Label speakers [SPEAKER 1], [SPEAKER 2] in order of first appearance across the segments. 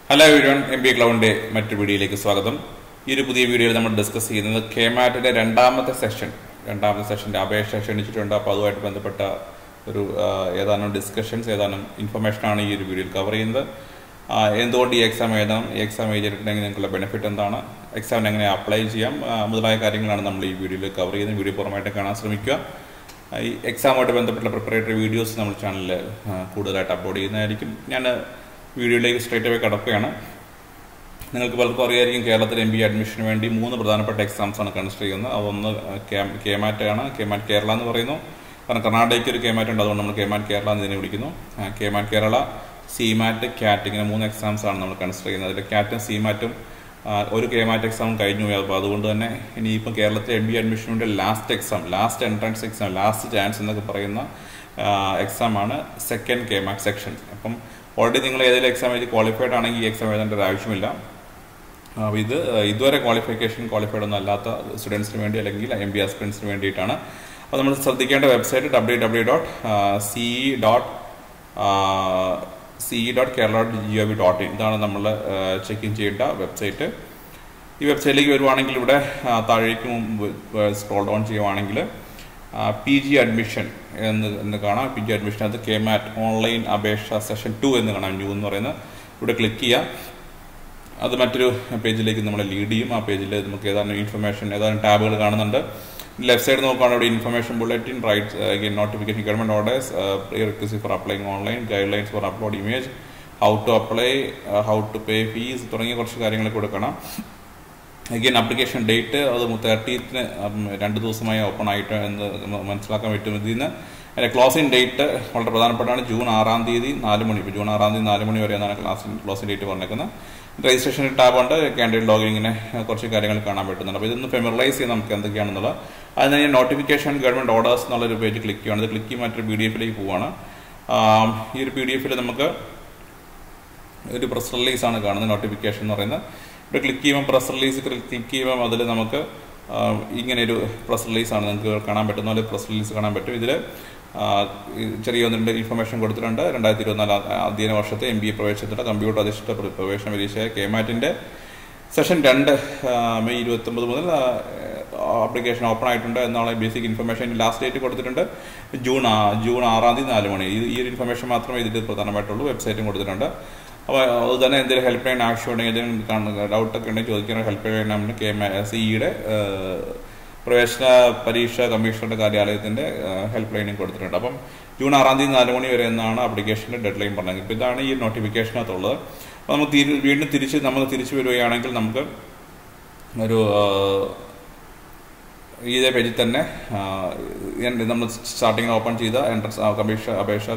[SPEAKER 1] Hello everyone, MBA Cloud's മറ്റൊരു വീഡിയോയിലേക്ക് സ്വാഗതം. ഈ ഒരു പുതിയ വീഡിയോയിൽ നമ്മൾ ഡിസ്കസ് ചെയ്യുന്നത് KMATന്റെ രണ്ടാമത്തെ സെഷന്റെ അപേക്ഷ ക്ഷണിച്ചിട്ടുണ്ട്. അപ്പോൾ അതുമായിട്ട് ബന്ധപ്പെട്ട ഒരു ഏതാനും ഡിസ്കഷൻസ് ഏതാനും ഇൻഫർമേഷൻ ആണ് ഈ ഒരു വീഡിയോയിൽ കവർ ചെയ്യുന്നത്. എന്തുകൊണ്ട് ഈ എക്സാം എഴുതണം, ഈ എക്സാം എഴുതിയിട്ടുണ്ടെങ്കിൽ നിങ്ങൾക്കുള്ള ബെനിഫിറ്റ് എന്താണ്, എക്സാമിന് എങ്ങനെ അപ്ലൈ ചെയ്യാം മുതലായ കാര്യങ്ങളാണ് നമ്മൾ ഈ വീഡിയോയിൽ കവർ ചെയ്യുന്നത്. വീഡിയോ പൂർണ്ണമായിട്ട് കാണാൻ ശ്രമിക്കുക. ഈ എക്സാമുമായിട്ട് ബന്ധപ്പെട്ട പ്രിപ്പറേറ്ററി വീഡിയോസ് നമ്മുടെ ചാനലിൽ കൂടുതലായിട്ട് അപ്ലോഡ് ചെയ്യുന്നതായിരിക്കും. ഞാൻ വീഡിയോയിലേക്ക് സ്ട്രേറ്റ് അവേ കടക്കുകയാണ്. നിങ്ങൾക്ക് പലർക്കും അറിയായിരിക്കും, കേരളത്തിൽ MBA അഡ്മിഷന് വേണ്ടി 3 പ്രധാനപ്പെട്ട എക്സാംസാണ് കൺസിഡർ ചെയ്യുന്നത്. അതൊന്ന് KMAT ആണ്. KMAT കേരള എന്ന് പറയുന്നു. കാരണം കർണാടകയ്ക്ക് ഒരു KMAT ഉണ്ട്, അതുകൊണ്ട് നമ്മൾ KMAT കേരള എന്ന് ഇതിനെ വിളിക്കുന്നു. KMAT കേരള, CMAT, CAT ഇങ്ങനെ 3 എക്സാംസാണ് നമ്മൾ കൺസിഡർ ചെയ്യുന്നത്. അതിൽ CATും CMATും ഒരു KMAT എക്സാം കഴിഞ്ഞു പോയി. അപ്പോൾ അതുകൊണ്ട് തന്നെ ഇനിയിപ്പം കേരളത്തിലെ MBA അഡ്മിഷനുടെ last entrance exam, last chance എന്നൊക്കെ പറയുന്ന എക്സാമാണ് സെക്കൻഡ് KMAT സെക്ഷൻ. അപ്പം ഓൾറെഡി നിങ്ങൾ ഏതെങ്കിലും എക്സാം എഴുതി ക്വാളിഫൈഡ് ആണെങ്കിൽ ഈ എക്സാം എഴുതേണ്ട ഒരു ആവശ്യമില്ല. ഇതുവരെ ക്വാളിഫൈഡ് ഒന്നും അല്ലാത്ത സ്റ്റുഡൻസിന് വേണ്ടി അല്ലെങ്കിൽ MBA ആസ്പിറൻസിന് വേണ്ടിയിട്ടാണ്. അപ്പോൾ നമ്മൾ ശ്രദ്ധിക്കേണ്ട വെബ്സൈറ്റ് www.ce.kerala.gov.in ഇതാണ് നമ്മൾ ചെക്ക് ഇൻ ചെയ്യേണ്ട വെബ്സൈറ്റ്. ഈ വെബ്സൈറ്റിലേക്ക് വരുവാണെങ്കിൽ ഇവിടെ താഴേക്ക് സ്ക്രോൾ ഡൗൺ ചെയ്യുവാണെങ്കിൽ PG അഡ്മിഷൻ എന്ന് കാണാം. PG അഡ്മിഷൻ അത് KMAT ഓൺലൈൻ അപേക്ഷ സെഷൻ 2 എന്ന് കാണാം. ന്യൂ എന്ന് പറയുന്നത് ഇവിടെ ക്ലിക്ക് ചെയ്യുക. അത് മറ്റൊരു പേജിലേക്ക് നമ്മളെ ലീഡ് ചെയ്യും. ആ പേജിൽ നമുക്ക് ഏതാനും ടാബുകൾ കാണുന്നുണ്ട്. ലെഫ്റ്റ് സൈഡ് നോക്കുകയാണെങ്കിൽ ഇവിടെ information bulletin, rights notification, government orders, prerequisite for applying online, guidelines for upload image, how to apply, how to pay fees തുടങ്ങിയ കുറച്ച് കാര്യങ്ങളൊക്കെ കൊടുക്കണം. അഗെയിൻ ആപ്ലിക്കേഷൻ ഡേറ്റ് അത് 30th 2 ദിവസമായി ഓപ്പൺ ആയിട്ട് എന്ന് മനസ്സിലാക്കാൻ പറ്റും. ഇതിന് അതിൻ്റെ ക്ലോസിംഗ് ഡേറ്റ് വളരെ പ്രധാനപ്പെട്ടാണ്. ജൂൺ 6 തീയതി 4 മണി. ഇപ്പോൾ ജൂൺ 6 തീയതി 4 മണി വരെ എന്നാണ് ക്ലോസിംഗ് ഡേറ്റ് പറഞ്ഞേക്കുന്നത്. രജിസ്ട്രേഷൻ ടാബ് ഉണ്ട്. കാൻഡിഡേറ്റ് ലോഗിൻ, ഇങ്ങനെ കുറച്ച് കാര്യങ്ങൾ കാണാൻ പറ്റുന്നുണ്ട്. അപ്പോൾ ഇതൊന്ന് ഫെമിലറൈസ് ചെയ്യാൻ നമുക്ക് എന്തൊക്കെയാണെന്നുള്ളത്. അതിന് ഞാൻ നോട്ടിഫിക്കേഷൻ ഗവൺമെന്റ് ഓർഡേഴ്സ് എന്നുള്ളൊരു പേജ് ക്ലിക്ക് ചെയ്യുകയാണ്. ഇത് ക്ലിക്ക് ചെയ്യുമ്പോൾ മറ്റൊരു PDF-ലേക്ക് പോവുകയാണ്. ഈ ഒരു PDF-ൽ നമുക്ക് ഒരു പ്രസ് റിലീസാണ് കാണുന്നത്. നോട്ടിഫിക്കേഷൻ എന്ന് പറയുന്നത് ഇവിടെ ക്ലിക്ക് ചെയ്യുമ്പോൾ പ്രസ് റിലീസ് ക്ലിക്ക് ചെയ്യുമ്പോൾ അതിൽ നമുക്ക് ഇങ്ങനെ ഒരു പ്രസ് റിലീസാണ് നിങ്ങൾക്ക് കാണാൻ പറ്റുന്ന പോലെ പ്രസ് റിലീസ് കാണാൻ പറ്റും. ഇതിൽ ചെറിയ 1-2 ഇൻഫർമേഷൻ കൊടുത്തിട്ടുണ്ട്. 2024 അധ്യയന വർഷത്തെ MBA പ്രവേശനത്തിൻ്റെ കമ്പ്യൂട്ടർ അധിഷ്ഠിത പ്രവേശന പരീക്ഷയായ KMATന്റെ സെഷൻ 2 മെയ് 29 മുതൽ ആപ്ലിക്കേഷൻ ഓപ്പൺ ആയിട്ടുണ്ട് എന്നുള്ള ബേസിക് ഇൻഫർമേഷൻ. ലാസ്റ്റ് ഡേറ്റ് കൊടുത്തിട്ടുണ്ട് ജൂൺ 6 തീയതി 4 മണി. ഈ ഒരു ഇൻഫർമേഷൻ മാത്രമേ ഇതിൽ പ്രധാനമായിട്ടുള്ളൂ. വെബ്സൈറ്റും കൊടുത്തിട്ടുണ്ട്. അപ്പോൾ അത് തന്നെ എന്തെങ്കിലും ഹെൽപ്പ് ലൈൻ ആവശ്യമുണ്ടെങ്കിൽ ഡൗട്ടൊക്കെ ഉണ്ടെങ്കിൽ ചോദിക്കുന്ന ഹെൽപ്പ് ലൈൻ നമ്പർ CEയുടെ പ്രവേശന പരീക്ഷ കമ്മീഷണറുടെ കാര്യാലയത്തിൻ്റെ ഹെൽപ്പ് ലൈനും കൊടുത്തിട്ടുണ്ട്. അപ്പം ജൂൺ 6 തീയതി 4 മണി വരെ എന്നാണ് ആപ്ലിക്കേഷൻ്റെ ഡെഡ് ലൈൻ പറഞ്ഞത്. ഇപ്പോൾ ഇതാണ് ഈ നോട്ടിഫിക്കേഷനകത്തുള്ളത്. അപ്പോൾ നമുക്ക് വീണ്ടും തിരിച്ചു വരികയാണെങ്കിൽ നമുക്ക് ഒരു ഇതേ പേജിൽ തന്നെ നമ്മൾ സ്റ്റാർട്ടിങ്ങിൽ ഓപ്പൺ ചെയ്ത എൻട്രൻസ് അപേക്ഷ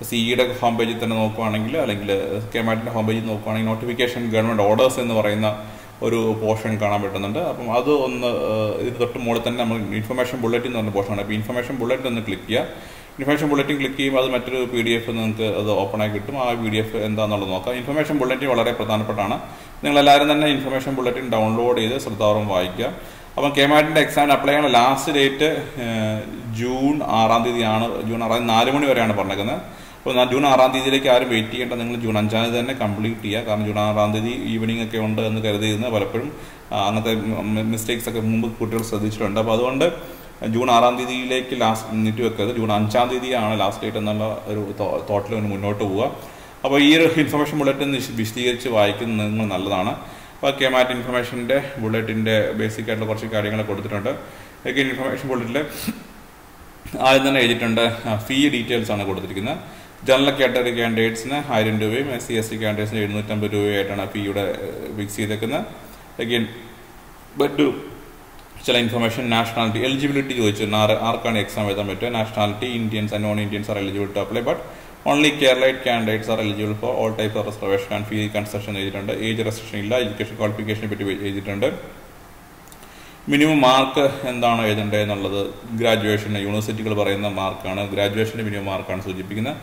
[SPEAKER 1] CEയുടെ ഹോം പേജിൽ തന്നെ നോക്കുകയാണെങ്കിൽ, അല്ലെങ്കിൽ KMATന്റെ ഹോം പേജിൽ നോക്കുകയാണെങ്കിൽ നോട്ടിഫിക്കേഷൻ ഗവൺമെന്റ് ഓർഡേഴ്സ് എന്ന് പറയുന്ന ഒരു പോർഷൻ കാണാൻ പറ്റുന്നുണ്ട്. അപ്പം അത് ഒന്ന് ഇതിന് തൊട്ട് മുകളിൽ തന്നെ നമ്മൾ ഇൻഫർമേഷൻ ബുള്ളറ്റിൻ എന്ന് പറഞ്ഞ പോർഷനാണ്. അപ്പോൾ ഇൻഫർമേഷൻ ബുള്ളറ്റിൻ ഒന്ന് ക്ലിക്ക് ചെയ്യുക. ഇൻഫർമേഷൻ ബുള്ളറ്റിൻ ക്ലിക്ക് ചെയ്യുമ്പോൾ അത് മറ്റൊരു PDF നിങ്ങൾക്ക് അത് ഓപ്പൺ ആയി കിട്ടും. ആ PDF എന്താണെന്നുള്ളത് നോക്കാം. ഇൻഫർമേഷൻ ബുള്ളറ്റിൻ വളരെ പ്രധാനപ്പെട്ടാണ്. നിങ്ങളെല്ലാവരും തന്നെ ഇൻഫർമേഷൻ ബുള്ളറ്റിൻ ഡൗൺലോഡ് ചെയ്ത് ശ്രദ്ധാപൂർവ്വം വായിക്കുക. അപ്പം KMATന്റെ എക്സാമിന് അപ്ലൈ ചെയ്യാനുള്ള ലാസ്റ്റ് ഡേറ്റ് ജൂൺ 6 തീയതിയാണ്. ജൂൺ 6 4 മണി വരെയാണ് പറഞ്ഞേക്കുന്നത്. അപ്പോൾ ജൂൺ 6 തീയതിയിലേക്ക് ആരും വെയിറ്റ് ചെയ്യേണ്ട, നിങ്ങൾ ജൂൺ 5 തീയതി തന്നെ കംപ്ലീറ്റ് ചെയ്യുക. കാരണം ജൂൺ 6 തീയതി ഈവനിങ് ഒക്കെ ഉണ്ട് എന്ന് കരുതിയിരുന്നത് പലപ്പോഴും അങ്ങനത്തെ മിസ്റ്റേക്സ് ഒക്കെ മുമ്പ് കുട്ടികൾ ശ്രദ്ധിച്ചിട്ടുണ്ട്. അപ്പോൾ അതുകൊണ്ട് ജൂൺ 6 തീയതിയിലേക്ക് ലാസ്റ്റ് നീട്ടി വെക്കരുത്. ജൂൺ 5 തീയതിയാണ് ലാസ്റ്റ് ഡേറ്റ് എന്നുള്ള ഒരു തോട്ടിൽ മുന്നോട്ട് പോവുക. അപ്പോൾ ഈ ഒരു ഇൻഫർമേഷൻ ബുള്ളറ്റിൻ വിശദീകരിച്ച് വായിക്കുന്നത് നിങ്ങൾ നല്ലതാണ്. അപ്പോൾ KMAT ഇൻഫർമേഷൻ്റെ ബുള്ളറ്റിൻ്റെ ബേസിക് ആയിട്ടുള്ള കുറച്ച് കാര്യങ്ങൾ കൊടുത്തിട്ടുണ്ട്. ഇൻഫർമേഷൻ ബുള്ളറ്റിൽ ആദ്യം തന്നെ എഴുതിയിട്ടുണ്ട് ഫീ ഡീറ്റെയിൽസ് ആണ് കൊടുത്തിരിക്കുന്നത്. ജനറൽ കാറ്റഗറി കാൻഡിഡേറ്റ്സിന് 1000 രൂപയും SC/ST കാൻഡിഡേറ്റ്സിന് 750 രൂപയായിട്ടാണ് ഫീയുടെ ഫിക്സ് ചെയ്തേക്കുന്നത്. അഗെയിൻ ചില ഇൻഫർമേഷൻ നാഷണാലിറ്റി എലിജിബിലിറ്റി ചോദിച്ചു, ആർക്കാണ് എക്സാം എഴുതാൻ പറ്റുക. Nationality Indians and non Indians are eligible to apply, but only Keralite candidates are eligible for all types of reservation and fee concession എഴുതിയിട്ടുണ്ട്. ഏജ് റെസ്ട്രിക്ഷൻ ഇല്ല. എഡ്യൂക്കേഷൻ ക്വാളിഫിക്കേഷനെ പറ്റി എഴുതിയിട്ടുണ്ട്. മിനിമം മാർക്ക് എന്താണ് എഴുതേണ്ടത് എന്നുള്ളത് ഗ്രാജുവേഷൻ യൂണിവേഴ്സിറ്റികൾ പറയുന്ന മാർക്കാണ്. ഗ്രാജുവേഷൻ്റെ മിനിമം മാർക്കാണ് സൂചിപ്പിക്കുന്നത്.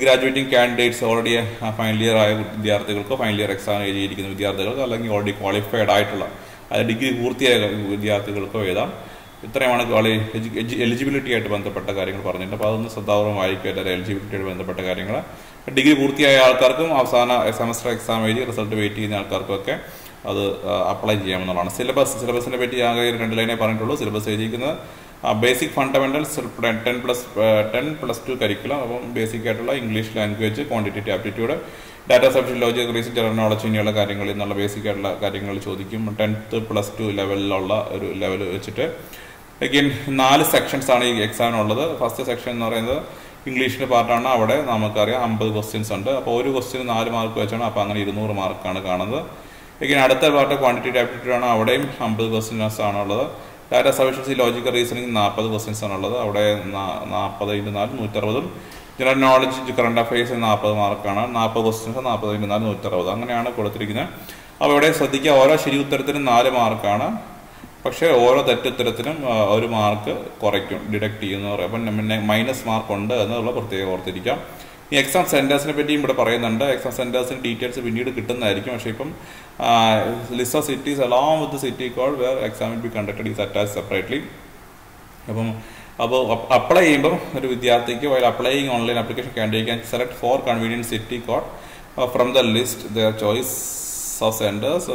[SPEAKER 1] Graduating candidates already final year ആയ വിദ്യാർത്ഥികൾക്കോ ഫൈനൽ ഇയർ എക്സാം എഴുതിയിരിക്കുന്ന വിദ്യാർത്ഥികൾക്കോ അല്ലെങ്കിൽ ഓൾറെഡി ക്വാളിഫൈഡ് ആയിട്ടുള്ള ഡിഗ്രി പൂർത്തിയായ വിദ്യാർത്ഥികൾക്കോ എഴുതാം. ഇത്രയുമാണ് എലിജിബിലിറ്റി ആയിട്ട് ബന്ധപ്പെട്ട കാര്യങ്ങൾ പറഞ്ഞിട്ടുണ്ട്. അപ്പോൾ അതൊന്ന് ശ്രദ്ധാപൂർവ്വം വായിക്കുക. എലിജിബിലിറ്റിയായിട്ട് ബന്ധപ്പെട്ട കാര്യങ്ങൾ ഡിഗ്രി പൂർത്തിയായ ആൾക്കാർക്കും അവസാന സെമസ്റ്റർ എക്സാം എഴുതി റിസൾട്ട് വെയിറ്റ് ചെയ്യുന്ന ആൾക്കാർക്കൊക്കെ അത് അപ്ലൈ ചെയ്യാമെന്നുള്ളതാണ്. സിലബസിനെ പറ്റി ആകെ 2 ലൈനേ പറഞ്ഞിട്ടുള്ളൂ. സിലബസ് എഴുതിയിരിക്കുന്നത് ബേസിക് ഫണ്ടമെന്റൽസ് 10+2 കരിക്കുലം. അപ്പം ബേസിക് ആയിട്ടുള്ള English language, quantitative aptitude, data subject, logic, reasoning, general knowledge ഇങ്ങനെയുള്ള കാര്യങ്ങൾ എന്നുള്ള ബേസിക് ആയിട്ടുള്ള കാര്യങ്ങൾ ചോദിക്കും. 10th+2 ലെവലിലുള്ള ഒരു ലെവൽ വെച്ചിട്ട് അഗെയിൻ 4 സെക്ഷൻസ് ആണ് ഈ എക്സാമിനുള്ളത്. ഫസ്റ്റ് സെക്ഷൻ എന്ന് പറയുന്നത് ഇംഗ്ലീഷിന്റെ പാർട്ടാണ്. അവിടെ നമുക്കറിയാം 50 ക്വസ്റ്റ്യൻസ് ഉണ്ട്. അപ്പോൾ ഒരു ക്വസ്റ്റ്യന് 4 മാർക്ക് വെച്ചാണ്. അപ്പോൾ അങ്ങനെ 200 മാർക്കാണ് കാണുന്നത്. അഗെയിൻ അടുത്ത പാർട്ട് ക്വാണ്ടിറ്റേറ്റീവ് ആപ്റ്റിറ്റ്യൂഡ് ആണ്. അവിടെയും 50 ക്വസ്റ്റ്യൻസ് ആണുള്ളത്. Data sufficiency, logical reasoning 40 questions ആണുള്ളത്. അവിടെ 40 × 4 160. ജനറൽ നോളജ്, കറണ്ട് അഫയേഴ്സ് 40 മാർക്കാണ്. 40 ക്വസ്റ്റ്യൻസ് 40 × 4 160. അങ്ങനെയാണ് കൊടുത്തിരിക്കുന്നത്. അപ്പോൾ ഇവിടെ ശ്രദ്ധിക്കുക, ഓരോ ശരി ഉത്തരത്തിനും 4 മാർക്കാണ്. പക്ഷേ ഓരോ തെറ്റുത്തരത്തിനും 1 മാർക്ക് കുറയ്ക്കും, ഡിഡക്ട് ചെയ്യുമെന്ന് പറയും. അപ്പം പിന്നെ മൈനസ് മാർക്ക് ഉണ്ട് എന്നുള്ള പ്രത്യേകം ഓർത്തിരിക്കാം. ഈ എക്സാം സെന്റേഴ്സിനെ പറ്റിയും ഇവിടെ പറയുന്നുണ്ട്. എക്സാം സെന്റേഴ്സിന് ഡീറ്റെയിൽസ് പിന്നീട് കിട്ടുന്നതായിരിക്കും. പക്ഷേ ഇപ്പം list of cities along with city code where exam will be conducted is attach separately. അപ്പോൾ അപ്ലൈ ചെയ്യുമ്പോൾ ഒരു വിദ്യാർത്ഥിക്ക് while applying online application candidate can select 4 convenient city code from the list their choice of centres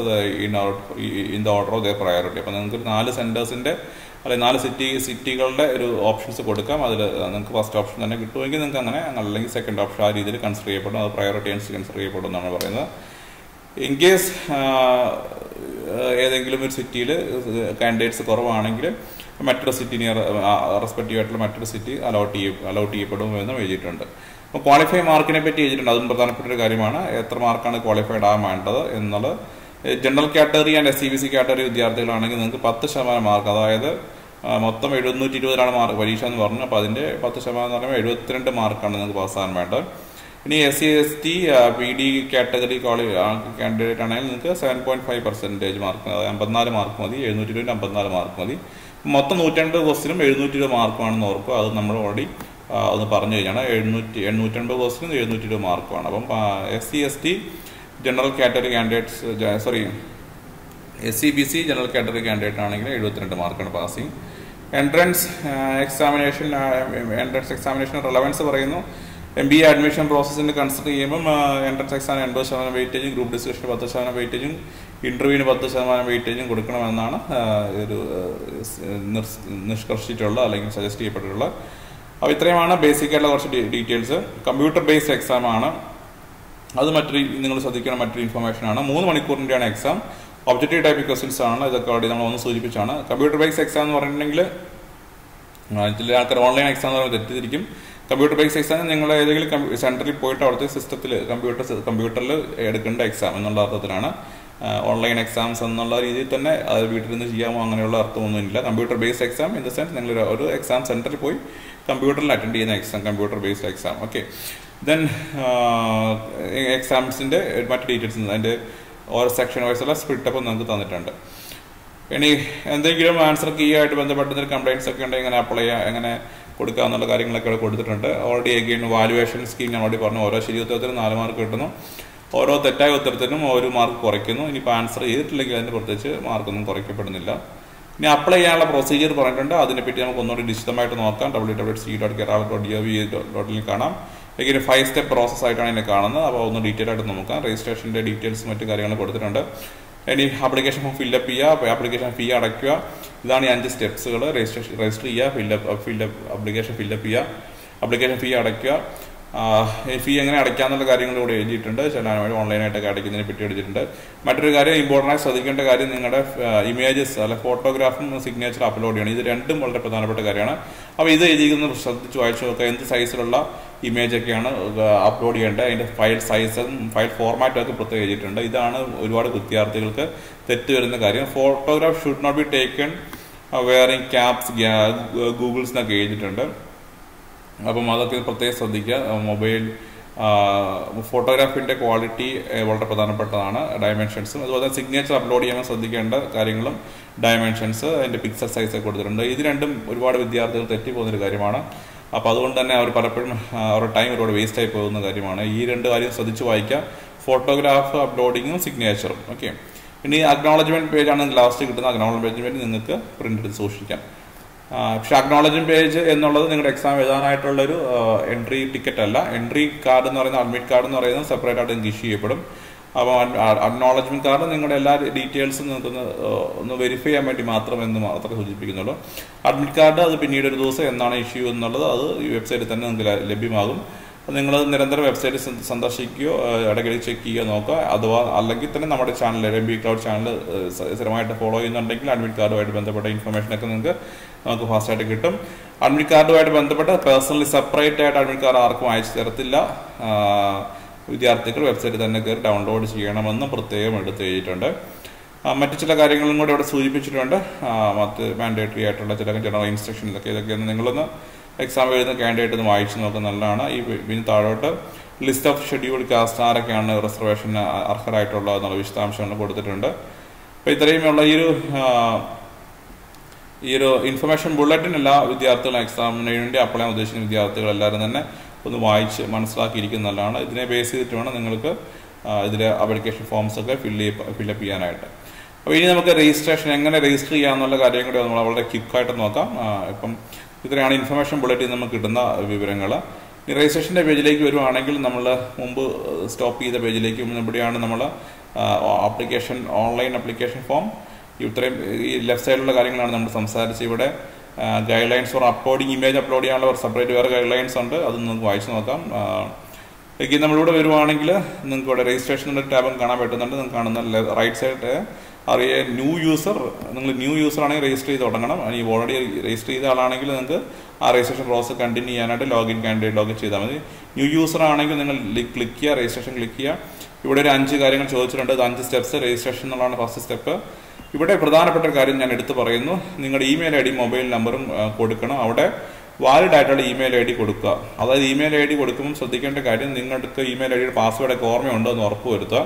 [SPEAKER 1] in the order of their priority. അപ്പോൾ നിങ്ങൾക്ക് 4 സെന്റേഴ്സിൻ്റെ അല്ലെങ്കിൽ 4 സിറ്റികളുടെ ഒരു options കൊടുക്കാം. അതിൽ നിങ്ങൾക്ക് ഫസ്റ്റ് ഓപ്ഷൻ തന്നെ കിട്ടുമെങ്കിൽ നിങ്ങൾക്ക് അങ്ങനെ, അല്ലെങ്കിൽ സെക്കൻഡ് ഓപ്ഷൻ ആ രീതിയിൽ കൺസിഡർ ചെയ്യപ്പെടും. അത് പ്രയോറിറ്റി അനുസരിച്ച് കൺസിഡർ ചെയ്യപ്പെടും എന്നാണ് പറയുന്നത്. ഇൻ കേസ് ഏതെങ്കിലും ഒരു സിറ്റിയിൽ കാൻഡിഡേറ്റ്സ് കുറവാണെങ്കിൽ മറ്റൊരു സിറ്റിനെ റെസ്പെക്റ്റീവ് ആയിട്ടുള്ള മറ്റൊരു സിറ്റി അലോട്ട് ചെയ്യപ്പെടുമെന്നും എഴുതിയിട്ടുണ്ട്. അപ്പോൾ ക്വാളിഫൈ മാർക്കിനെ പറ്റി എഴുതിയിട്ടുണ്ട്. അതും പ്രധാനപ്പെട്ട ഒരു കാര്യമാണ്. എത്ര മാർക്കാണ് ക്വാളിഫൈഡ് ആകാൻ വേണ്ടത് എന്നുള്ളത്. General category and SCBC category വിദ്യാർത്ഥികളാണെങ്കിൽ നിങ്ങൾക്ക് 10% മാർക്ക്, അതായത് മൊത്തം 720 മാർക്ക് പരീക്ഷ എന്ന് പറഞ്ഞു. അപ്പോൾ അതിൻ്റെ 10% എന്ന് പറയുമ്പോൾ 72 മാർക്കാണ് നിങ്ങൾക്ക് പാസ്സാകാൻ വേണ്ടത്. ഇനി SC ST PD category candidate ആണെങ്കിൽ നിങ്ങൾക്ക് 7.5% മാർക്ക്, അതായത് 54 മാർക്ക് മതി. 720 54 മാർക്ക് മതി. മൊത്തം 180 ക്വസ്റ്റിനും 720 മാർക്കുമാണെന്ന് ഓർക്കുക. അത് നമ്മൾ ഓൾറെഡി ഒന്ന് പറഞ്ഞു കഴിഞ്ഞാണ്. 880 ക്വസ്റ്റിനും 720 മാർക്കുമാണ്. അപ്പം SC ST general category candidates SCBC general category candidate ആണെങ്കിൽ 72 മാർക്കാണ് പാസിങ്. എൻട്രൻസ് എക്സാമിനേഷൻ റിലവൻസ് പറയുന്നു. MBA അഡ്മിഷൻ പ്രോസസ്സിന് കൺസിഡർ ചെയ്യുമ്പം എൻട്രൻസ് എക്സാമിന് 80% വെയിറ്റേജും, ഗ്രൂപ്പ് ഡിസ്കഷന് 10% വെയിറ്റേജും, ഇന്റർവ്യൂവിന് 10% വെയിറ്റേജും കൊടുക്കണമെന്നാണ് ഒരു നിഷ്കർഷിച്ചിട്ടുള്ള അല്ലെങ്കിൽ സജസ്റ്റ് ചെയ്യപ്പെട്ടിട്ടുള്ള. അപ്പോൾ ഇത്രയുമാണ് ബേസിക് ആയിട്ടുള്ള കുറച്ച് ഡീറ്റെയിൽസ്. കമ്പ്യൂട്ടർ ബേസ്ഡ് എക്സാം ആണ്. അത് നിങ്ങൾ ശ്രദ്ധിക്കണം, മറ്റൊരു ഇൻഫർമേഷൻ ആണ്. 3 മണിക്കൂറിൻ്റെയാണ് എക്സാം. ഒബ്ജക്റ്റീവ് ടൈപ്പ് ക്വസ്റ്റ്യൻസ് ആണ്. ഇതൊക്കെ ഓൾറെഡി നമ്മൾ ഒന്ന് സൂചിപ്പിച്ചാണ്. കമ്പ്യൂട്ടർ ബേസ്ഡ് എക്സാം എന്ന് പറഞ്ഞിട്ടുണ്ടെങ്കിൽ ചില ആൾക്കാർ ഓൺലൈൻ എക്സാം എന്ന് പറയുമ്പോൾ തെറ്റിദ്ധരിക്കും. കമ്പ്യൂട്ടർ ബേസ്ഡ് എക്സാം നിങ്ങൾ ഏതെങ്കിലും സെന്ററിൽ പോയിട്ട് അവിടുത്തെ സിസ്റ്റത്തിൽ കമ്പ്യൂട്ടറിൽ എടുക്കേണ്ട എക്സാം എന്നുള്ള അർത്ഥത്തിലാണ്. ഓൺലൈൻ എക്സാംസ് എന്നുള്ള രീതിയിൽ തന്നെ അത് വീട്ടിൽ നിന്ന് ചെയ്യാമോ അങ്ങനെയുള്ള അർത്ഥമൊന്നുമില്ല. Computer based exam in the sense നിങ്ങൾ ഒരു എക്സാം സെന്ററിൽ പോയി കമ്പ്യൂട്ടറിൽ അറ്റൻഡ് ചെയ്യുന്ന exam, computer based exam. Okay, then എക്സാംസിൻ്റെ മറ്റ് ഡീറ്റെയിൽസ് അതിൻ്റെ ഓരോ സെക്ഷൻ വൈസുള്ള സ്പ്ലിറ്റപ്പ് നമുക്ക് തന്നിട്ടുണ്ട്. ഇനി എന്തെങ്കിലും ആൻസർ കീ ആയിട്ട് ബന്ധപ്പെട്ട കംപ്ലൈൻറ്റ്സ് ഒക്കെ ഉണ്ടെങ്കിൽ എങ്ങനെ അപ്ലൈ ചെയ്യുക, എങ്ങനെ കൊടുക്കുക എന്നുള്ള കാര്യങ്ങളൊക്കെ ഇവിടെ കൊടുത്തിട്ടുണ്ട്. ഓൾറെഡി അഗെയിൻ വാല്യുവേഷൻ സ്കീം ഞാൻ ഓൾറെഡി പറഞ്ഞു. ഓരോ ശരി ഉത്തരത്തിനും 4 മാർക്ക് കിട്ടുന്നു. ഓരോ തെറ്റായ ഉത്തരത്തിനും 1 മാർക്ക് കുറയ്ക്കുന്നു. ഇനിയിപ്പോൾ ആൻസർ ചെയ്തിട്ടില്ലെങ്കിൽ അതിന് പ്രത്യേകിച്ച് മാർക്കൊന്നും കുറയ്ക്കപ്പെടുന്നില്ല. ഇനി അപ്ലൈ ചെയ്യാനുള്ള പ്രൊസീജിയർ പറഞ്ഞിട്ടുണ്ട്. അതിനെപ്പറ്റി നമുക്ക് ഒന്നുകൂടി വിശദമായിട്ട് നോക്കാം. www.c.kerala.gov.in കാണാം. ഇങ്ങനെ 5 സ്റ്റെപ്പ് പ്രോസസ് ആയിട്ടാണ് ഇതിനെ കാണുന്നത്. അപ്പോൾ ഒന്ന് ഡീറ്റെയിൽ ആയിട്ട് നോക്കാം. രജിസ്ട്രേഷൻ്റെ ഡീറ്റെയിൽസ് മറ്റു കാര്യങ്ങൾ കൊടുത്തിട്ടുണ്ട്. ഇനി ആപ്ലിക്കേഷൻ ഫോം ഫില്ലപ്പ് ചെയ്യുക, ആപ്ലിക്കേഷൻ ഫീ അടയ്ക്കുക. ഇതാണ് ഈ 5 സ്റ്റെപ്സുകൾ. രജിസ്റ്റർ ചെയ്യുക, ആപ്ലിക്കേഷൻ ഫില്ലപ്പ് ചെയ്യുക, ആപ്ലിക്കേഷൻ ഫീ അടയ്ക്കുക. ഫീ എങ്ങനെ അടയ്ക്കാന്നുള്ള കാര്യങ്ങൾ ഇവിടെ എഴുതിയിട്ടുണ്ട്. ചില ഓൺലൈനായിട്ടൊക്കെ അടയ്ക്കുന്നതിനെ പറ്റി എഴുതിയിട്ടുണ്ട്. മറ്റൊരു കാര്യം ഇമ്പോർട്ടൻ്റ് ആയി ശ്രദ്ധിക്കേണ്ട കാര്യം, നിങ്ങളുടെ ഇമേജസ് അല്ല ഫോട്ടോഗ്രാഫും സിഗ്നേച്ചർ അപ്ലോഡ് ചെയ്യണം. ഇത് രണ്ടും വളരെ പ്രധാനപ്പെട്ട കാര്യമാണ്. അപ്പോൾ ഇത് എഴുതിയിരിക്കുന്നത് ശ്രദ്ധിച്ച് വായിച്ചു നോക്കുക. എന്ത് സൈസിലുള്ള ഇമേജൊക്കെയാണ് അപ്ലോഡ് ചെയ്യേണ്ടത്, അതിൻ്റെ ഫയൽ സൈസും ഫയൽ ഫോർമാറ്റും ഒക്കെ പ്രത്യേകം എഴുതിയിട്ടുണ്ട്. ഇതാണ് ഒരുപാട് വിദ്യാർത്ഥികൾക്ക് തെറ്റ് വരുന്ന കാര്യം. Photograph should not be taken wearing caps, goggles എന്നൊക്കെ എഴുതിയിട്ടുണ്ട്. അപ്പം അതൊക്കെ പ്രത്യേകം ശ്രദ്ധിക്കുക. മൊബൈൽ ഫോട്ടോഗ്രാഫിൻ്റെ ക്വാളിറ്റി വളരെ പ്രധാനപ്പെട്ടതാണ്. ഡയമെൻഷൻസും അതുപോലെ സിഗ്നേച്ചർ അപ്ലോഡ് ചെയ്യുമ്പോൾ ശ്രദ്ധിക്കേണ്ട കാര്യങ്ങളും ഡയമെൻഷൻസ്, അതിൻ്റെ പിക്സൽ സൈസൊക്കെ കൊടുത്തിട്ടുണ്ട്. ഇത് രണ്ടും ഒരുപാട് വിദ്യാർത്ഥികൾ തെറ്റിപ്പോകുന്നൊരു കാര്യമാണ്. അപ്പോൾ അതുകൊണ്ട് തന്നെ അവർ പലപ്പോഴും അവരുടെ ടൈം ഒരുപാട് വേസ്റ്റ് ആയി പോകുന്ന കാര്യമാണ്. ഈ 2 കാര്യം ശ്രദ്ധിച്ച് വായിക്കുക. ഫോട്ടോഗ്രാഫ് അപ്ലോഡിങ്ങും സിഗ്നേച്ചറും. ഓക്കെ, ഇനി അക്നോളജ്മെൻറ്റ് പേജാണ് ലാസ്റ്റ് കിട്ടുന്ന. അക്നോളജ്മെൻറ്റ് നിങ്ങൾക്ക് പ്രിൻ്റ് എടുത്ത് സൂക്ഷിക്കാം. പക്ഷെ അക്നോളജ്മെന്റ് പേജ് എന്നുള്ളത് നിങ്ങളുടെ എക്സാം എഴുതാനായിട്ടുള്ളൊരു എൻട്രി ടിക്കറ്റ് അല്ല. എൻട്രി കാർഡ് എന്ന് പറയുന്നത്, അഡ്മിറ്റ് കാർഡ് എന്ന് പറയുന്നത് സെപ്പറേറ്റ് ആയിട്ട് നിങ്ങൾക്ക് ഇഷ്യൂ ചെയ്യപ്പെടും. അപ്പോൾ അക്നോളജ്മെന്റ് കാർഡ് നിങ്ങളുടെ എല്ലാ ഡീറ്റെയിൽസും നിങ്ങൾക്ക് ഒന്ന് വെരിഫൈ ചെയ്യാൻ വേണ്ടി മാത്രമേ സൂചിപ്പിക്കുന്നുള്ളൂ. അഡ്മിറ്റ് കാർഡ് അത് പിന്നീട് ഒരു ദിവസം എന്നാണ് ഇഷ്യൂ എന്നുള്ളത് അത് ഈ വെബ്സൈറ്റിൽ തന്നെ നിങ്ങൾക്ക് ലഭ്യമാകും. നിങ്ങൾ നിരന്തരം വെബ്സൈറ്റ് സന്ദർശിക്കുകയോ ഇടയ്ക്കിടയ്ക്ക് ചെക്ക് ചെയ്യുകയോ നോക്കുക. അഥവാ അല്ലെങ്കിൽ തന്നെ നമ്മുടെ ചാനൽ രംബി ക്ലൗഡ് ചാനൽ സ്ഥിരമായിട്ട് ഫോളോ ചെയ്യുന്നുണ്ടെങ്കിൽ അഡ്മിറ്റ് കാർഡുമായിട്ട് ബന്ധപ്പെട്ട ഇൻഫർമേഷനൊക്കെ നമുക്ക് ഫാസ്റ്റായിട്ട് കിട്ടും. അഡ്മിറ്റ് കാർഡുമായിട്ട് ബന്ധപ്പെട്ട് പേഴ്സണലി സെപ്പറേറ്റ് ആയിട്ട് അഡ്മിറ്റ് കാർഡ് ആർക്കും അയച്ചു തരത്തില്ല. വിദ്യാർത്ഥികൾ വെബ്സൈറ്റിൽ തന്നെ കയറി ഡൗൺലോഡ് ചെയ്യണമെന്ന് പ്രത്യേകം എടുത്ത് എഴുതിയിട്ടുണ്ട്. മറ്റു ചില കാര്യങ്ങളും കൂടെ ഇവിടെ സൂചിപ്പിച്ചിട്ടുണ്ട്. മറ്റ് മാൻഡേറ്ററി ആയിട്ടുള്ള ചില ജനറൽ ഇൻസ്ട്രക്ഷൻസൊക്കെ ഇതൊക്കെയൊന്ന് നിങ്ങളൊന്ന് എക്സാം എഴുതുന്ന കാൻഡിഡേറ്റ് ഒന്ന് വായിച്ചു നോക്കുന്നത് നല്ലതാണ്. ഇതിന് താഴോട്ട് ലിസ്റ്റ് ഓഫ് ഷെഡ്യൂൾഡ് കാസ്റ്റ് ആരൊക്കെയാണ് റിസർവേഷൻ അർഹരായിട്ടുള്ളത് എന്നുള്ള വിശദാംശങ്ങൾ കൊടുത്തിട്ടുണ്ട്. അപ്പോൾ ഇത്രയുമുള്ള ഈ ഒരു ഇൻഫർമേഷൻ ബുള്ളറ്റിൻ എല്ലാ വിദ്യാർത്ഥികളും എക്സാമിന് വേണ്ടി അപ്ലൈ ചെയ്യാൻ ഉദ്ദേശിക്കുന്ന വിദ്യാർത്ഥികൾ എല്ലാവരും തന്നെ ഒന്ന് വായിച്ച് മനസ്സിലാക്കിയിരിക്കുന്നത് നല്ലതാണ്. ഇതിനെ ബേസ് ചെയ്തിട്ട് വേണം നിങ്ങൾക്ക് ഇതിലെ ആപ്ലിക്കേഷൻ ഫോംസ് ഒക്കെ ഫില്ലപ്പ് ചെയ്യാനായിട്ട്. അപ്പോൾ ഇനി നമുക്ക് രജിസ്ട്രേഷൻ എങ്ങനെ രജിസ്റ്റർ ചെയ്യാമെന്നുള്ള കാര്യം കൂടി നമ്മൾ വളരെ ക്വിക്കായിട്ട് നോക്കാം. ഇപ്പം ഇത്രയാണ് ഇൻഫർമേഷൻ ബുള്ളറ്റിൻ നമുക്ക് കിട്ടുന്ന വിവരങ്ങൾ. ഈ രജിസ്ട്രേഷൻ്റെ പേജിലേക്ക് വരുവാണെങ്കിൽ നമ്മൾ മുമ്പ് സ്റ്റോപ്പ് ചെയ്ത പേജിലേക്ക് ഇവിടെയാണ് നമ്മൾ ആപ്ലിക്കേഷൻ ഓൺലൈൻ ആപ്ലിക്കേഷൻ ഫോം. ഇത്രയും ഈ ലെഫ്റ്റ് സൈഡിലുള്ള കാര്യങ്ങളാണ് നമ്മൾ സംസാരിച്ച്. ഇവിടെ guidelines for uploading image upload ചെയ്യാനുള്ള ഒരു സെപ്പറേറ്റ് വേറെ ഗൈഡ് ലൈൻസ് ഉണ്ട്. അത് നിങ്ങൾക്ക് വായിച്ച് നോക്കാം. നമ്മളിവിടെ വരുവാണെങ്കിൽ നിങ്ങൾക്ക് ഇവിടെ രജിസ്ട്രേഷൻ്റെ ടാബും കാണാൻ പറ്റുന്നുണ്ട്. നിങ്ങൾക്ക് കാണുന്ന റൈറ്റ് സൈഡ് അറിയ ന്യൂ യൂസർ, നിങ്ങൾ ന്യൂ യൂസർ ആണെങ്കിൽ രജിസ്റ്റർ ചെയ്ത് തുടങ്ങണം. ഈ ഓൾറെഡി രജിസ്റ്റർ ചെയ്ത ആളാണെങ്കിൽ നിങ്ങൾക്ക് ആ രജിസ്ട്രേഷൻ പ്രോസസ് കണ്ടിന്യൂ ചെയ്യാനായിട്ട് കാൻഡിഡേറ്റ് ലോഗിൻ ചെയ്താൽ മതി. ന്യൂ യൂസർ ആണെങ്കിൽ നിങ്ങൾ ക്ലിക്ക് ചെയ്യുക, രജിസ്ട്രേഷൻ ക്ലിക്ക് ചെയ്യുക. ഇവിടെ ഒരു 5 കാര്യങ്ങൾ ചോദിച്ചിട്ടുണ്ട്. 5 സ്റ്റെപ്സ്. രജിസ്ട്രേഷൻ എന്നുള്ളതാണ് ഫസ്റ്റ് സ്റ്റെപ്പ്. ഇവിടെ പ്രധാനപ്പെട്ട കാര്യം ഞാൻ എടുത്തു പറയുന്നു. നിങ്ങളുടെ ഇമെയിൽ ഐ ഡി മൊബൈൽ നമ്പറും കൊടുക്കണം. അവിടെ വാലിഡ് ആയിട്ടുള്ള ഇമെയിൽ ഐ ഡി കൊടുക്കുക. അതായത് ഇമെയിൽ ഐ ഡി കൊടുക്കുമ്പോൾ ശ്രദ്ധിക്കേണ്ട കാര്യം നിങ്ങൾക്ക് ഇമെയിൽ ഐ ഡിയുടെ പാസ്വേഡൊക്കെ ഓർമ്മയുണ്ടോ എന്ന് ഉറപ്പ് വരുത്തുക.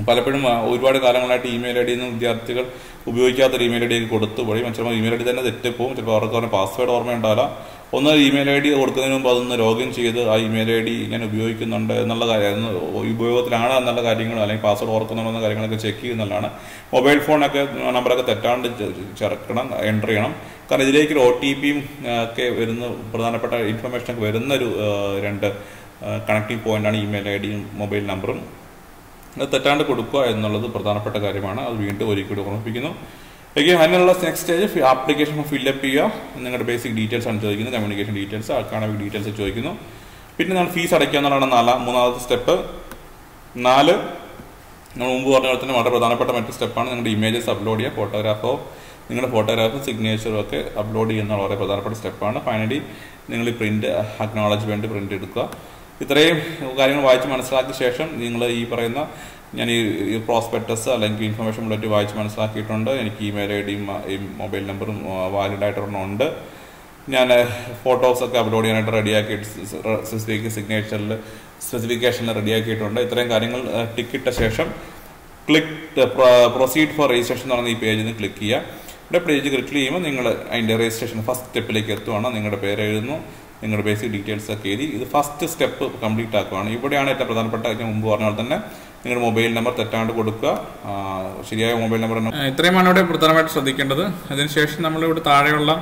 [SPEAKER 1] പലപ്പോഴും ഒരുപാട് കാലങ്ങളായിട്ട് ഇമെയിൽ ഐ ഡിയിൽ നിന്ന് വിദ്യാർത്ഥികൾ ഉപയോഗിക്കാത്തൊരു ഇമെയിൽ ഐ ഡി കൊടുത്തു പോയി. ചിലപ്പോൾ ഇമെയിൽ ഐ ഡി തന്നെ തെറ്റിപ്പോവും. ചിലപ്പോൾ അവർക്ക് പാസ്വേഡ് ഓർമ്മയുണ്ടാവില്ല. ഒന്ന് ഇമെയിൽ ഐ ഡി കൊടുക്കുന്നതിന് മുമ്പ് അതൊന്ന് ലോഗിൻ ചെയ്ത് ആ ഇമെയിൽ ഐ ഡി ഇങ്ങനെ ഉപയോഗിക്കുന്നുണ്ട് എന്നുള്ള കാര്യം, ഉപയോഗത്തിലാണ് എന്നുള്ള കാര്യങ്ങൾ അല്ലെങ്കിൽ പാസ്വേഡ് ഓർക്കുന്നുണ്ടെന്ന കാര്യങ്ങളൊക്കെ ചെക്ക് ചെയ്യുന്നതാണ്. മൊബൈൽ ഫോണൊക്കെ നമ്പറൊക്കെ തെറ്റാണ്ട് ചേർക്കണം, എൻ്റർ ചെയ്യണം. കാരണം ഇതിലേക്ക് OTP ഒക്കെ വരുന്ന പ്രധാനപ്പെട്ട ഇൻഫർമേഷനൊക്കെ വരുന്നൊരു 2 കണക്റ്റിംഗ് പോയിന്റാണ് ഇമെയിൽ ഐ ഡിയും മൊബൈൽ നമ്പറും. അത് തെറ്റാണ്ട് കൊടുക്കുക എന്നുള്ളത് പ്രധാനപ്പെട്ട കാര്യമാണ്. അത് വീണ്ടും ഒരിക്കലും ഓർമ്മിപ്പിക്കുന്നു. അതിനുള്ള നെക്സ്റ്റ് സ്റ്റേജ് ആപ്ലിക്കേഷൻ ഫില്ലപ്പ് ചെയ്യുക. നിങ്ങളുടെ ബേസിക് ഡീറ്റെയിൽസ് ആണ് ചോദിക്കുന്നത്. കമ്മ്യൂണിക്കേഷൻ ഡീറ്റെയിൽസ്, അക്കാഡമിക് ഡീറ്റെയിൽസ് ചോദിക്കുന്നു. പിന്നെ നമ്മൾ ഫീസ് അടയ്ക്കുക എന്നുള്ളതാണ് മൂന്നാമത്തെ സ്റ്റെപ്പ്. 4 നമ്മൾ മുമ്പ് പറഞ്ഞ പോലെ തന്നെ വളരെ പ്രധാനപ്പെട്ട മറ്റൊരു സ്റ്റെപ്പാണ് നിങ്ങളുടെ ഇമേജസ് അപ്ലോഡ് ചെയ്യുക. നിങ്ങളുടെ ഫോട്ടോഗ്രാഫും സിഗ്നേച്ചറും ഒക്കെ അപ്ലോഡ് ചെയ്യുന്ന വളരെ പ്രധാനപ്പെട്ട സ്റ്റെപ്പാണ്. ഫൈനലി നിങ്ങൾ ഈ അക്നോളജ്മെന്റ് പ്രിന്റ് എടുക്കുക. ഇത്രയും കാര്യങ്ങൾ വായിച്ച് മനസ്സിലാക്കിയ ശേഷം നിങ്ങൾ ഈ പറയുന്ന ഞാൻ ഈ പ്രോസ്പെക്ടസ് അല്ലെങ്കിൽ ഇൻഫർമേഷൻ ബുള്ളറ്റ് വായിച്ച് മനസ്സിലാക്കിയിട്ടുണ്ട്. എനിക്ക് ഇമെയിൽ ഐ ഡിയും മൊബൈൽ നമ്പറും വാലിഡായിട്ടൊരെണ്ണമുണ്ട്. ഞാൻ ഫോട്ടോസൊക്കെ അപ്ലോഡ് ചെയ്യാനായിട്ട് റെഡിയാക്കി സ്പെസിഫിക്കേഷനിൽ റെഡിയാക്കിയിട്ടുണ്ട്. ഇത്രയും കാര്യങ്ങൾ ടിക്കിട്ട ശേഷം പ്രൊസീഡ് ഫോർ രജിസ്ട്രേഷൻ എന്ന് പറഞ്ഞ ഈ പേജിൽ നിന്ന് ക്ലിക്ക് ചെയ്യുക. ഇവിടെ പേജ് ക്ലിക്ക് ചെയ്യുമ്പോൾ നിങ്ങൾ അതിൻ്റെ രജിസ്ട്രേഷൻ ഫസ്റ്റ് സ്റ്റെപ്പിലേക്ക് എത്തുവാണ്. നിങ്ങളുടെ പേര് എഴുതുന്നു, നിങ്ങളുടെ ബേസിക് ഡീറ്റെയിൽസ് ഒക്കെ എഴുതി ഇത് ഫസ്റ്റ് സ്റ്റെപ്പ് കംപ്ലീറ്റ് ആക്കുകയാണ്. ഇവിടെയാണ് ഏറ്റവും പ്രധാനപ്പെട്ട മുമ്പ് പറഞ്ഞ പോലെ തന്നെ നിങ്ങളുടെ മൊബൈൽ നമ്പർ തെറ്റാണ്ട് കൊടുക്കുക. ശരിയായ മൊബൈൽ നമ്പർ ഇത്രയുമാണ് ഇവിടെ പ്രധാനമായിട്ട് ശ്രദ്ധിക്കേണ്ടത്. അതിനുശേഷം നമ്മളിവിടെ താഴെയുള്ള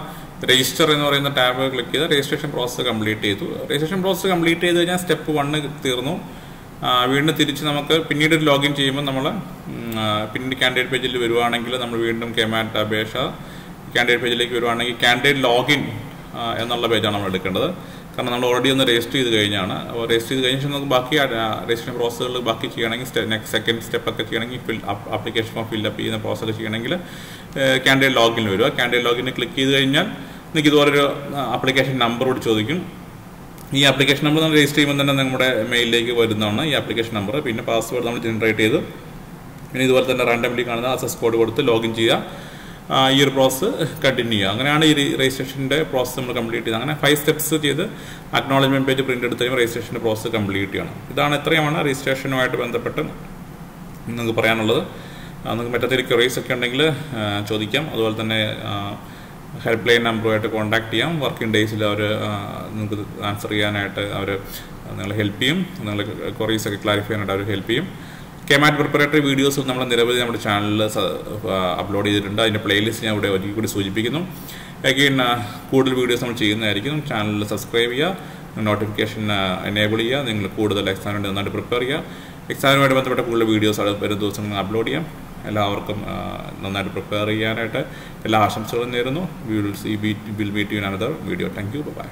[SPEAKER 1] രജിസ്റ്റർ എന്ന് പറയുന്ന ടാബ് ക്ലിക്ക് ചെയ്ത് രജിസ്ട്രേഷൻ പ്രോസസ്സ് കംപ്ലീറ്റ് ചെയ്തു. രജിസ്ട്രേഷൻ പ്രോസസ്സ് കംപ്ലീറ്റ് ചെയ്ത് കഴിഞ്ഞാൽ സ്റ്റെപ്പ് 1 തീർന്നു. വീണ്ടും തിരിച്ച് നമുക്ക് പിന്നീട് ലോഗിൻ ചെയ്യുമ്പോൾ നമ്മൾ പിന്നീട് കാൻഡിഡേറ്റ് പേജിൽ വരുവാണെങ്കിൽ നമ്മൾ വീണ്ടും കെമാറ്റ് അപേക്ഷ കാൻഡിഡേറ്റ് പേജിലേക്ക് വരുവാണെങ്കിൽ കാൻഡിഡേറ്റ് ലോഗിൻ എന്നുള്ള പേജാണ് നമ്മൾ എടുക്കേണ്ടത്. കാരണം നമ്മൾ ഓൾറെഡി ഒന്ന് രജിസ്റ്റർ ചെയ്ത് കഴിഞ്ഞാണ്. അപ്പോൾ രജിസ്റ്റർ ചെയ്ത് കഴിഞ്ഞ ശേഷം നമുക്ക് ബാക്കി രജിസ്ട്രേഷൻ പ്രോസസ്സുകൾ ബാക്കി ചെയ്യണമെങ്കിൽ സെക്കൻഡ് സ്റ്റെപ്പൊക്കെ ചെയ്യണമെങ്കിൽ ആപ്ലിക്കേഷൻ ഫോം ഫില്ലപ്പ് ചെയ്യുന്ന പ്രോസസ്സൊക്കെ ചെയ്യണമെങ്കിൽ കാൻഡിഡേറ്റ് ലോഗിൻ വരിക. കാൻഡിഡേറ്റ് ലോഗിന് ക്ലിക്ക് ചെയ്ത് കഴിഞ്ഞാൽ നിങ്ങൾക്ക് ഇതുപോലൊരു ആപ്ലിക്കേഷൻ നമ്പർ കൂടി ചോദിക്കും. ഈ ആപ്ലിക്കേഷൻ നമ്പർ നമ്മൾ രജിസ്റ്റർ ചെയ്യുമ്പോൾ തന്നെ നമ്മുടെ മെയിലിലേക്ക് വരുന്നതാണ് ഈ ആപ്ലിക്കേഷൻ നമ്പർ. പിന്നെ പാസ്വേഡ് നമ്മൾ ജനറേറ്റ് ചെയ്ത് പിന്നെ ഇതുപോലെ തന്നെ റാൻഡംലി കാണുന്ന അക്സസ് കോഡ് കൊടുത്ത് ലോഗിൻ ചെയ്യുക. ഈ ഒരു പ്രോസസ്സ് കണ്ടിന്യൂ ചെയ്യുക. അങ്ങനെയാണ് ഈ രജിസ്ട്രേഷൻ്റെ പ്രോസസ്സ് നമ്മൾ കംപ്ലീറ്റ് ചെയ്തത്. അങ്ങനെ 5 സ്റ്റെപ്സ് ചെയ്ത് അക്നോളജ്മെന്റ് പേജ് പ്രിന്റ് എടുത്ത് കഴിയുമ്പോൾ രജിസ്ട്രേഷൻ്റെ പ്രോസസ്സ് കംപ്ലീറ്റ് ചെയ്യണം. ഇതാണ് ഇത്രയുമാണ് രജിസ്ട്രേഷനുമായിട്ട് ബന്ധപ്പെട്ട് നിങ്ങൾക്ക് പറയാനുള്ളത്. നിങ്ങൾക്ക് മറ്റൊരു ക്വറീസ് ഒക്കെ ഉണ്ടെങ്കിൽ ചോദിക്കാം. അതുപോലെ തന്നെ ഹെൽപ്പ് ലൈൻ നമ്പറുമായിട്ട് കോൺടാക്ട് ചെയ്യാം. വർക്കിംഗ് ഡേയ്സിൽ അവർ നിങ്ങൾക്ക് ആൻസർ ചെയ്യാനായിട്ട് അവർ നിങ്ങളെ ഹെൽപ്പ് ചെയ്യും. നിങ്ങളുടെ ക്വറീസൊക്കെ ക്ലാരിഫൈ ചെയ്യാനായിട്ട് അവർ ഹെൽപ്പ് ചെയ്യും. കെമാറ്റ് പ്രിപ്പറേറ്ററി വീഡിയോസ് നമ്മൾ നിരവധി നമ്മുടെ ചാനലിൽ അപ്ലോഡ് ചെയ്തിട്ടുണ്ട്. അതിൻ്റെ പ്ലേലിസ്റ്റ് ഞാൻ ഇവിടെ ഒരിക്കൽ കൂടി സൂചിപ്പിക്കുന്നു. അഗെയിൻ കൂടുതൽ വീഡിയോസ് നമ്മൾ ചെയ്യുന്നതായിരിക്കും. ചാനൽ സബ്സ്ക്രൈബ് ചെയ്യുക, നോട്ടിഫിക്കേഷൻ എനേബിൾ ചെയ്യുക. നിങ്ങൾ കൂടുതൽ എക്സാമിന് വേണ്ടി നന്നായിട്ട് പ്രിപ്പയർ ചെയ്യുക. എക്സാമുമായിട്ട് ബന്ധപ്പെട്ട കൂടുതൽ വീഡിയോസ് വരും ദിവസങ്ങൾ അപ്ലോഡ് ചെയ്യാം. എല്ലാവർക്കും നന്നായിട്ട് പ്രിപ്പയർ ചെയ്യാനായിട്ട് എല്ലാ ആശംസകളും നേരുന്നു. Will meet you in another video. Thank you. By.